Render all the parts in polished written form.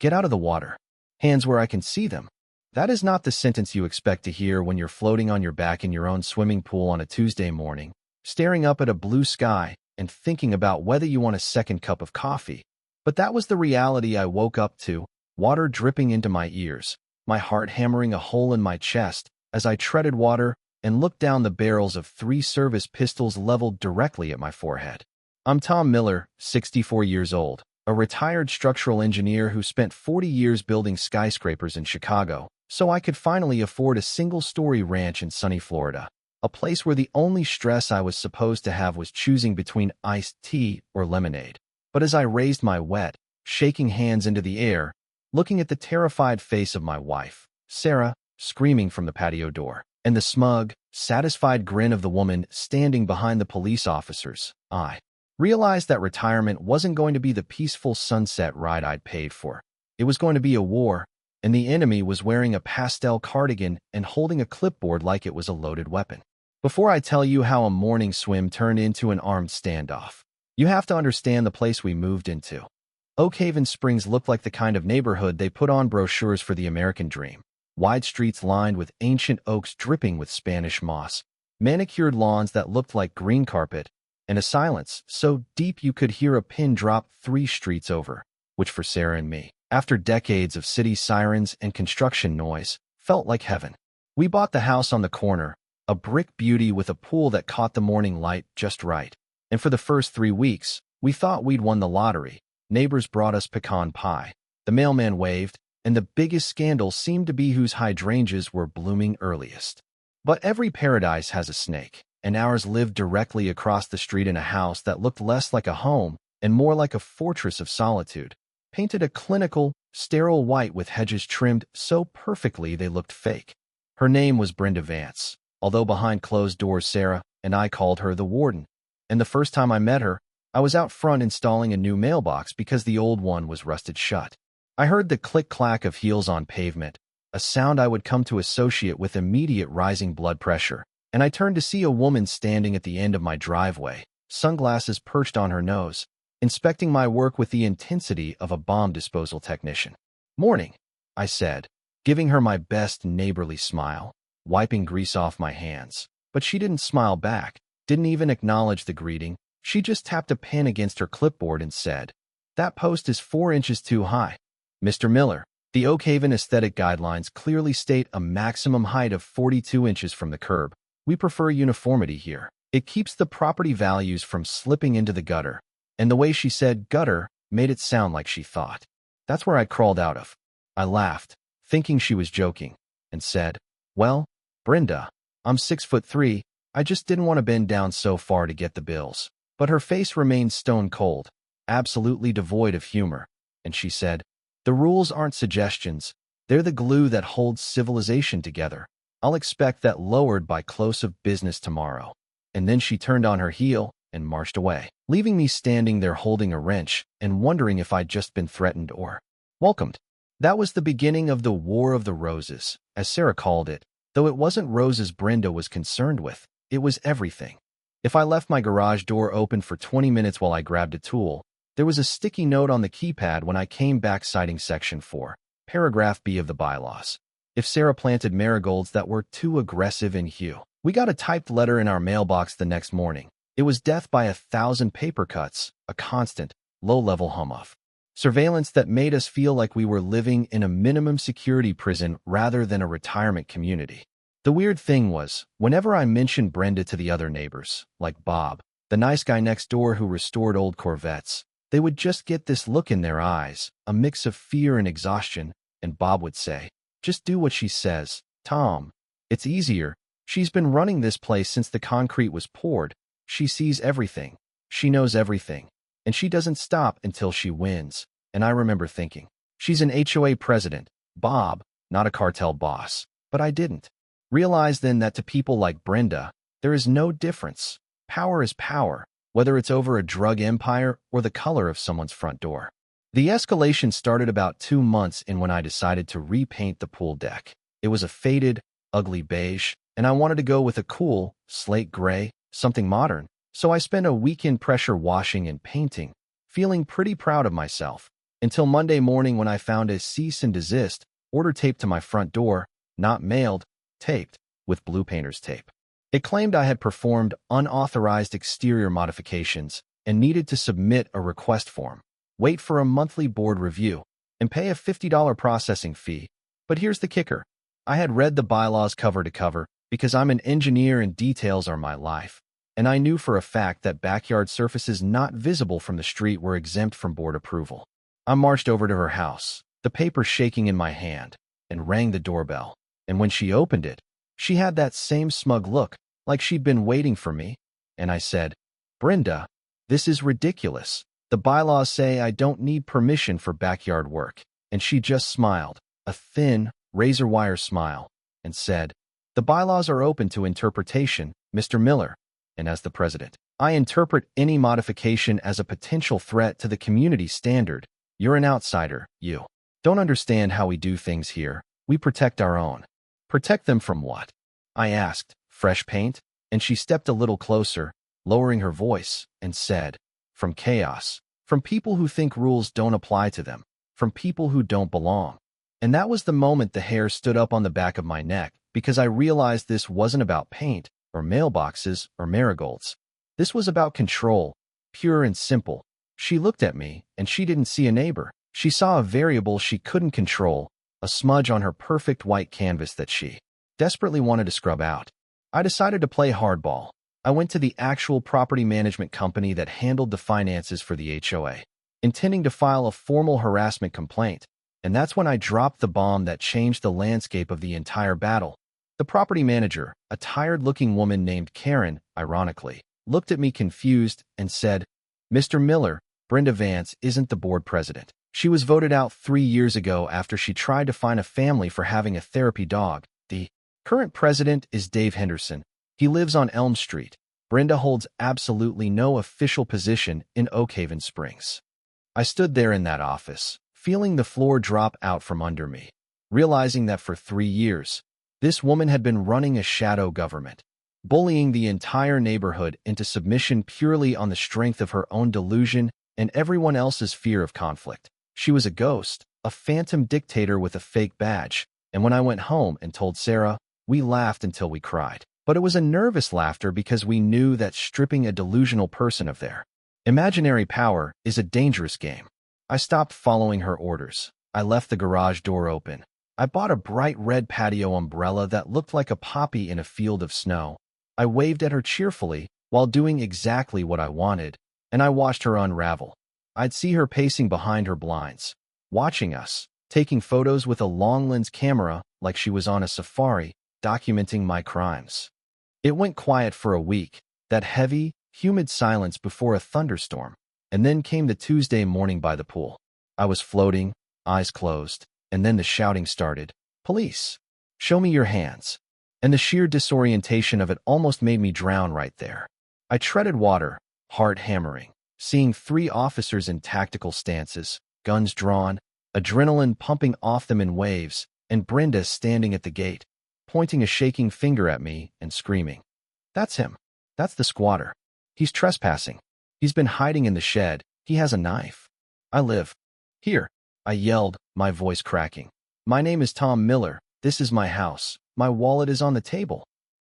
Get out of the water. Hands where I can see them. That is not the sentence you expect to hear when you're floating on your back in your own swimming pool on a Tuesday morning, staring up at a blue sky and thinking about whether you want a second cup of coffee. But that was the reality I woke up to, water dripping into my ears, my heart hammering a hole in my chest as I treaded water and looked down the barrels of 3 service pistols leveled directly at my forehead. I'm Tom Miller, 64 years old, a retired structural engineer who spent 40 years building skyscrapers in Chicago, so I could finally afford a single-story ranch in sunny Florida, a place where the only stress I was supposed to have was choosing between iced tea or lemonade. But as I raised my wet, shaking hands into the air, looking at the terrified face of my wife, Sarah, screaming from the patio door, and the smug, satisfied grin of the woman standing behind the police officers, I realized that retirement wasn't going to be the peaceful sunset ride I'd paid for. It was going to be a war, and the enemy was wearing a pastel cardigan and holding a clipboard like it was a loaded weapon. Before I tell you how a morning swim turned into an armed standoff, you have to understand the place we moved into. Oak Haven Springs looked like the kind of neighborhood they put on brochures for the American dream. Wide streets lined with ancient oaks dripping with Spanish moss, manicured lawns that looked like green carpet, and a silence so deep you could hear a pin drop 3 streets over, which for Sarah and me, after decades of city sirens and construction noise, felt like heaven. We bought the house on the corner, a brick beauty with a pool that caught the morning light just right. And for the first 3 weeks, we thought we'd won the lottery. Neighbors brought us pecan pie. The mailman waved, and the biggest scandal seemed to be whose hydrangeas were blooming earliest. But every paradise has a snake, and ours lived directly across the street in a house that looked less like a home and more like a fortress of solitude, painted a clinical, sterile white with hedges trimmed so perfectly they looked fake. Her name was Brenda Vance, although behind closed doors Sarah and I called her the warden. And the first time I met her, I was out front installing a new mailbox because the old one was rusted shut. I heard the click-clack of heels on pavement, a sound I would come to associate with immediate rising blood pressure, and I turned to see a woman standing at the end of my driveway, sunglasses perched on her nose, inspecting my work with the intensity of a bomb disposal technician. "Morning," I said, giving her my best neighborly smile, wiping grease off my hands. But she didn't smile back, didn't even acknowledge the greeting. She just tapped a pen against her clipboard and said, "That post is 4 inches too high. Mr. Miller, the Oak Haven aesthetic guidelines clearly state a maximum height of 42 inches from the curb. We prefer uniformity here. It keeps the property values from slipping into the gutter." And the way she said gutter made it sound like she thought. That's where I crawled out of. I laughed, thinking she was joking, and said, "Well, Brenda, I'm 6'3". I just didn't want to bend down so far to get the bills." But her face remained stone cold, absolutely devoid of humor, and she said, "The rules aren't suggestions. They're the glue that holds civilization together. I'll expect that lowered by close of business tomorrow." And then she turned on her heel and marched away, leaving me standing there holding a wrench and wondering if I'd just been threatened or welcomed. That was the beginning of the War of the Roses, as Sarah called it, though it wasn't roses Brenda was concerned with. It was everything. If I left my garage door open for 20 minutes while I grabbed a tool, there was a sticky note on the keypad when I came back citing Section 4, Paragraph B of the bylaws. If Sarah planted marigolds that were too aggressive in hue, we got a typed letter in our mailbox the next morning. It was death by 1,000 paper cuts, a constant, low-level hum-off. Surveillance that made us feel like we were living in a minimum security prison rather than a retirement community. The weird thing was, whenever I mentioned Brenda to the other neighbors, like Bob, the nice guy next door who restored old Corvettes, they would just get this look in their eyes, a mix of fear and exhaustion, and Bob would say, "Just do what she says, Tom. It's easier. She's been running this place since the concrete was poured. She sees everything. She knows everything. And she doesn't stop until she wins." And I remember thinking, she's an HOA president, Bob, not a cartel boss. But I didn't realize then that to people like Brenda, there is no difference. Power is power, whether it's over a drug empire or the color of someone's front door. The escalation started about 2 months in when I decided to repaint the pool deck. It was a faded, ugly beige, and I wanted to go with a cool, slate gray, something modern. So I spent a weekend pressure washing and painting, feeling pretty proud of myself. until Monday morning when I found a cease and desist order taped to my front door, not mailed, taped with blue painter's tape. It claimed I had performed unauthorized exterior modifications and needed to submit a request form, wait for a monthly board review, and pay a $50 processing fee. But here's the kicker. I had read the bylaws cover to cover because I'm an engineer and details are my life, and I knew for a fact that backyard surfaces not visible from the street were exempt from board approval. I marched over to her house, the paper shaking in my hand, and rang the doorbell. And when she opened it, she had that same smug look, like she'd been waiting for me. And I said, "Brenda, this is ridiculous. The bylaws say I don't need permission for backyard work." And she just smiled, a thin, razor wire smile, and said, "The bylaws are open to interpretation, Mr. Miller. And as the president, I interpret any modification as a potential threat to the community standard. You're an outsider, you don't understand how we do things here. We protect our own." "Protect them from what?" I asked. "Fresh paint?" And she stepped a little closer, lowering her voice, and said, "From chaos. From people who think rules don't apply to them. From people who don't belong." And that was the moment the hair stood up on the back of my neck, because I realized this wasn't about paint, or mailboxes, or marigolds. This was about control, pure and simple. She looked at me, and she didn't see a neighbor. She saw a variable she couldn't control, a smudge on her perfect white canvas that she desperately wanted to scrub out. I decided to play hardball. I went to the actual property management company that handled the finances for the HOA, intending to file a formal harassment complaint. And that's when I dropped the bomb that changed the landscape of the entire battle. The property manager, a tired-looking woman named Karen, ironically, looked at me confused and said, "Mr. Miller, Brenda Vance isn't the board president. She was voted out 3 years ago after she tried to fine a family for having a therapy dog. The current president is Dave Henderson. He lives on Elm Street. Brenda holds absolutely no official position in Oak Haven Springs." I stood there in that office, feeling the floor drop out from under me, realizing that for 3 years, this woman had been running a shadow government, bullying the entire neighborhood into submission purely on the strength of her own delusion and everyone else's fear of conflict. She was a ghost, a phantom dictator with a fake badge, and when I went home and told Sarah, we laughed until we cried. But it was a nervous laughter because we knew that stripping a delusional person of their imaginary power is a dangerous game. I stopped following her orders. I left the garage door open. I bought a bright red patio umbrella that looked like a poppy in a field of snow. I waved at her cheerfully while doing exactly what I wanted, and I watched her unravel. I'd see her pacing behind her blinds, watching us, taking photos with a long lens camera like she was on a safari, documenting my crimes. It went quiet for a week, that heavy, humid silence before a thunderstorm, and then came the Tuesday morning by the pool. I was floating, eyes closed, and then the shouting started. "Police! Show me your hands!" And the sheer disorientation of it almost made me drown right there. I treaded water, heart hammering, seeing 3 officers in tactical stances, guns drawn, adrenaline pumping off them in waves, and Brenda standing at the gate, pointing a shaking finger at me and screaming, "That's him. That's the squatter. He's trespassing. He's been hiding in the shed. He has a knife. I live here," I yelled, my voice cracking. "My name is Tom Miller. This is my house. My wallet is on the table."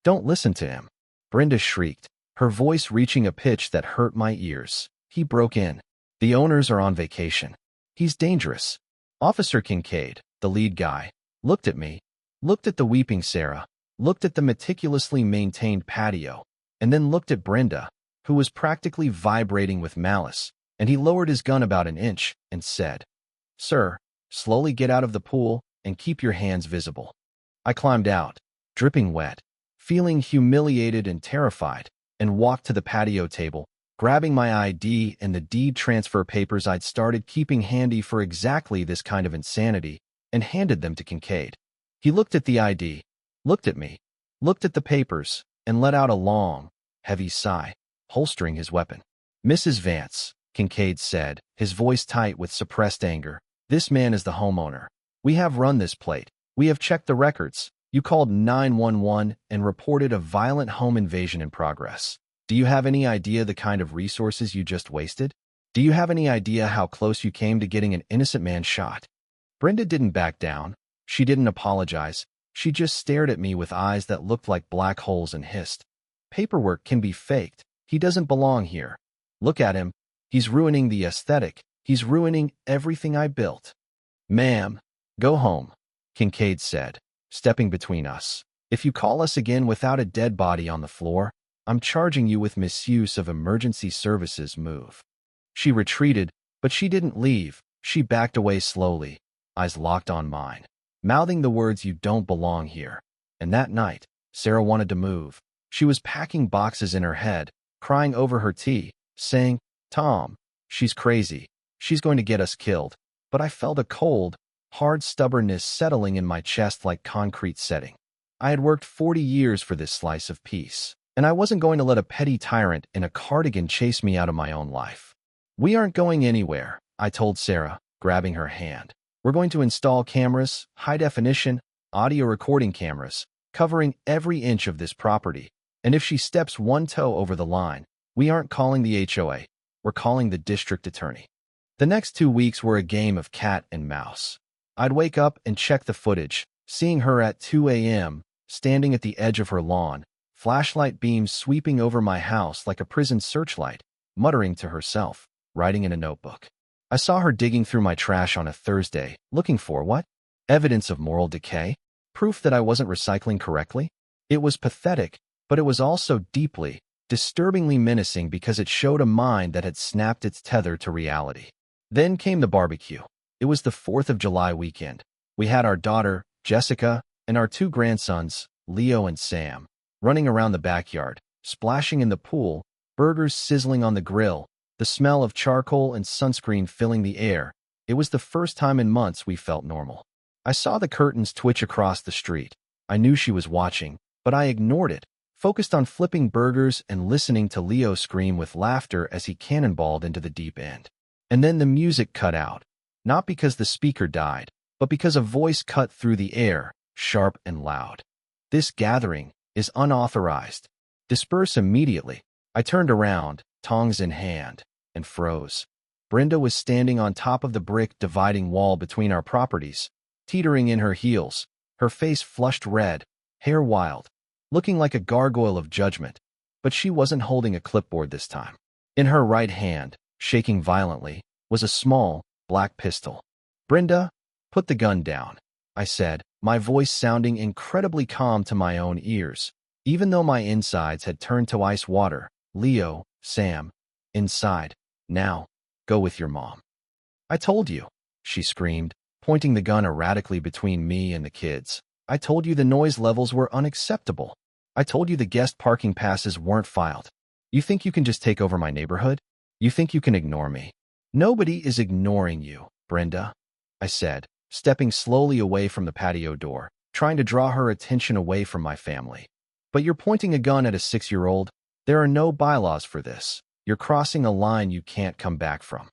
"Don't listen to him," Brenda shrieked, her voice reaching a pitch that hurt my ears. "He broke in. The owners are on vacation. He's dangerous." Officer Kincaid, the lead guy, looked at me, looked at the weeping Sarah, looked at the meticulously maintained patio, and then looked at Brenda, who was practically vibrating with malice, and he lowered his gun about an inch and said, "Sir, slowly get out of the pool and keep your hands visible." I climbed out, dripping wet, feeling humiliated and terrified, and walked to the patio table, grabbing my ID and the deed transfer papers I'd started keeping handy for exactly this kind of insanity, and handed them to Kincaid. He looked at the ID, looked at me, looked at the papers, and let out a long, heavy sigh, holstering his weapon. "Mrs. Vance," Kincaid said, his voice tight with suppressed anger, "this man is the homeowner. We have run this plate. We have checked the records. You called 911 and reported a violent home invasion in progress. Do you have any idea the kind of resources you just wasted?" Do you have any idea how close you came to getting an innocent man shot? Brenda didn't back down. She didn't apologize. She just stared at me with eyes that looked like black holes and hissed. Paperwork can be faked. He doesn't belong here. Look at him. He's ruining the aesthetic. He's ruining everything I built. Ma'am, go home, Kincaid said, stepping between us. If you call us again without a dead body on the floor, I'm charging you with misuse of emergency services. Move. She retreated, but she didn't leave. She backed away slowly, eyes locked on mine, mouthing the words, "You don't belong here." And that night, Sarah wanted to move. She was packing boxes in her head, crying over her tea, saying, "Tom, she's crazy. She's going to get us killed." But I felt a cold, hard stubbornness settling in my chest like concrete setting. I had worked 40 years for this slice of peace, and I wasn't going to let a petty tyrant in a cardigan chase me out of my own life. "We aren't going anywhere," I told Sarah, grabbing her hand. "We're going to install cameras, high-definition, audio recording cameras, covering every inch of this property. And if she steps one toe over the line, we aren't calling the HOA. We're calling the district attorney." The next 2 weeks were a game of cat and mouse. I'd wake up and check the footage, seeing her at 2 a.m., standing at the edge of her lawn, flashlight beams sweeping over my house like a prison searchlight, muttering to herself, writing in a notebook. I saw her digging through my trash on a Thursday, looking for what? Evidence of moral decay? Proof that I wasn't recycling correctly? It was pathetic, but it was also deeply, disturbingly menacing because it showed a mind that had snapped its tether to reality. Then came the barbecue. It was the 4th of July weekend. We had our daughter, Jessica, and our 2 grandsons, Leo and Sam, running around the backyard, splashing in the pool, burgers sizzling on the grill, the smell of charcoal and sunscreen filling the air. It was the first time in months we felt normal. I saw the curtains twitch across the street. I knew she was watching, but I ignored it, focused on flipping burgers and listening to Leo scream with laughter as he cannonballed into the deep end. And then the music cut out, not because the speaker died, but because a voice cut through the air, sharp and loud. "This gathering is unauthorized. Disperse immediately." I turned around, tongs in hand, and froze. Brenda was standing on top of the brick dividing wall between our properties, teetering in her heels, her face flushed red, hair wild, looking like a gargoyle of judgment. But she wasn't holding a clipboard this time. In her right hand, shaking violently, was a small, black pistol. "Brenda, put the gun down," I said, my voice sounding incredibly calm to my own ears, even though my insides had turned to ice water. "Leo, Sam, inside. Now, go with your mom." "I told you," she screamed, pointing the gun erratically between me and the kids. "I told you the noise levels were unacceptable. I told you the guest parking passes weren't filed. You think you can just take over my neighborhood? You think you can ignore me?" "Nobody is ignoring you, Brenda," I said, stepping slowly away from the patio door, trying to draw her attention away from my family. "But you're pointing a gun at a 6-year-old. There are no bylaws for this. You're crossing a line you can't come back from."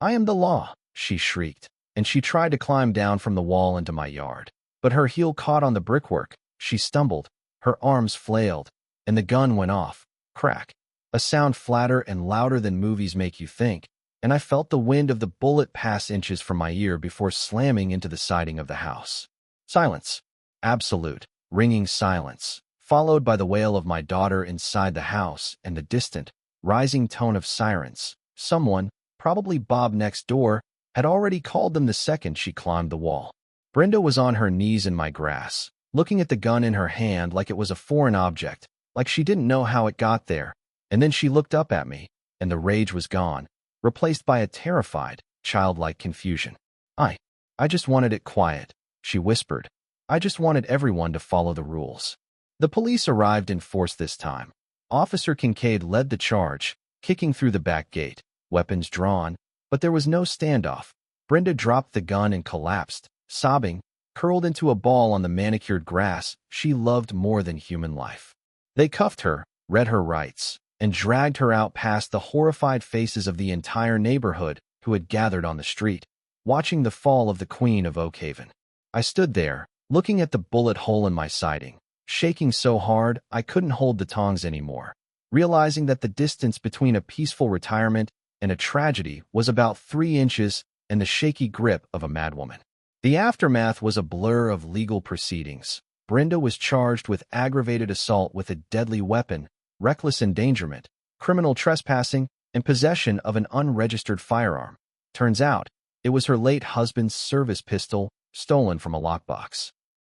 "I am the law," she shrieked, and she tried to climb down from the wall into my yard. But her heel caught on the brickwork. She stumbled, her arms flailed, and the gun went off. Crack. A sound flatter and louder than movies make you think, and I felt the wind of the bullet pass inches from my ear before slamming into the siding of the house. Silence. Absolute, ringing silence, followed by the wail of my daughter inside the house and the distant, rising tone of sirens. Someone, probably Bob next door, had already called them the second she climbed the wall. Brenda was on her knees in my grass, looking at the gun in her hand like it was a foreign object, like she didn't know how it got there. And then she looked up at me, and the rage was gone, replaced by a terrified, childlike confusion. I just wanted it quiet," she whispered. "I just wanted everyone to follow the rules." The police arrived in force this time. Officer Kincaid led the charge, kicking through the back gate, weapons drawn, but there was no standoff. Brenda dropped the gun and collapsed, sobbing, curled into a ball on the manicured grass she loved more than human life. They cuffed her, read her rights, and dragged her out past the horrified faces of the entire neighborhood who had gathered on the street, watching the fall of the Queen of Oakhaven. I stood there, looking at the bullet hole in my siding, shaking so hard I couldn't hold the tongs anymore, realizing that the distance between a peaceful retirement and a tragedy was about 3 inches and the shaky grip of a madwoman. The aftermath was a blur of legal proceedings. Brenda was charged with aggravated assault with a deadly weapon, reckless endangerment, criminal trespassing, and possession of an unregistered firearm. Turns out, it was her late husband's service pistol stolen from a lockbox.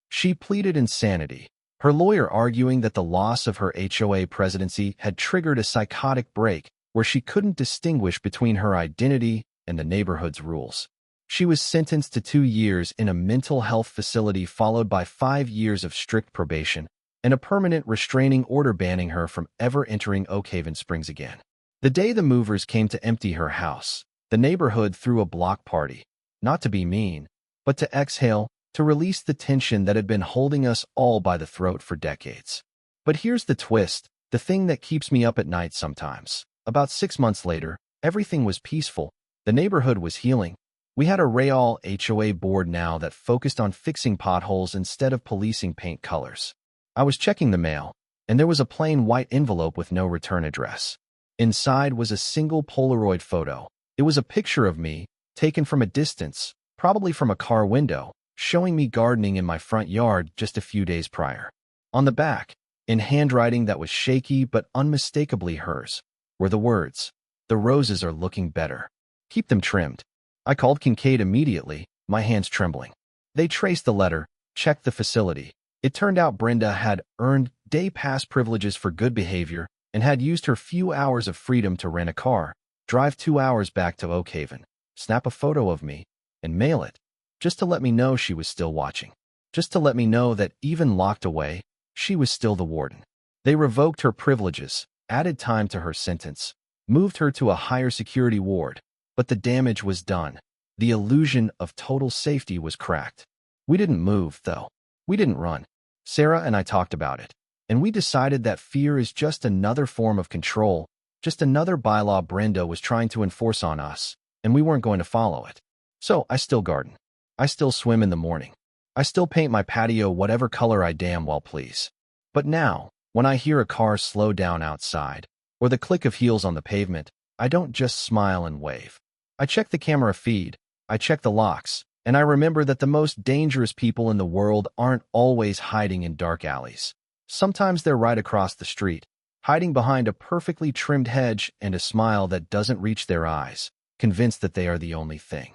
She pleaded insanity, her lawyer arguing that the loss of her HOA presidency had triggered a psychotic break where she couldn't distinguish between her identity and the neighborhood's rules. She was sentenced to 2 years in a mental health facility followed by 5 years of strict probation and a permanent restraining order banning her from ever entering Oakhaven Springs again. The day the movers came to empty her house, the neighborhood threw a block party, not to be mean, but to exhale, to release the tension that had been holding us all by the throat for decades. But here's the twist, the thing that keeps me up at night sometimes. About 6 months later, everything was peaceful. The neighborhood was healing. We had a real HOA board now that focused on fixing potholes instead of policing paint colors. I was checking the mail, and there was a plain white envelope with no return address. Inside was a single Polaroid photo. It was a picture of me, taken from a distance, probably from a car window, showing me gardening in my front yard just a few days prior. On the back, in handwriting that was shaky but unmistakably hers, were the words, "The roses are looking better. Keep them trimmed." I called Kincaid immediately, my hands trembling. They traced the letter, checked the facility. It turned out Brenda had earned day pass privileges for good behavior and had used her few hours of freedom to rent a car, drive 2 hours back to Oakhaven, snap a photo of me, and mail it, just to let me know she was still watching. Just to let me know that even locked away, she was still the warden. They revoked her privileges, added time to her sentence, moved her to a higher security ward, but the damage was done. The illusion of total safety was cracked. We didn't move, though. We didn't run. Sarah and I talked about it, and we decided that fear is just another form of control, just another bylaw Brenda was trying to enforce on us, and we weren't going to follow it. So I still garden. I still swim in the morning. I still paint my patio whatever color I damn well please. But now, when I hear a car slow down outside, or the click of heels on the pavement, I don't just smile and wave. I check the camera feed, I check the locks, and I remember that the most dangerous people in the world aren't always hiding in dark alleys. Sometimes they're right across the street, hiding behind a perfectly trimmed hedge and a smile that doesn't reach their eyes, convinced that they are the only thing.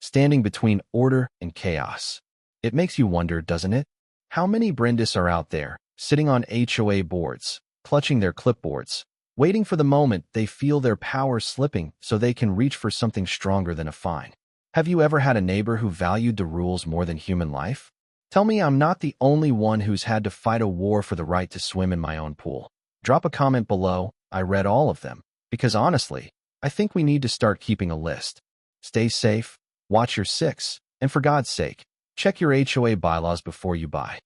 Standing between order and chaos. It makes you wonder, doesn't it? How many Brendas are out there, sitting on HOA boards, clutching their clipboards, waiting for the moment they feel their power slipping so they can reach for something stronger than a fine? Have you ever had a neighbor who valued the rules more than human life? Tell me I'm not the only one who's had to fight a war for the right to swim in my own pool. Drop a comment below. I read all of them, because honestly, I think we need to start keeping a list. Stay safe, watch your six, and for God's sake, check your HOA bylaws before you buy.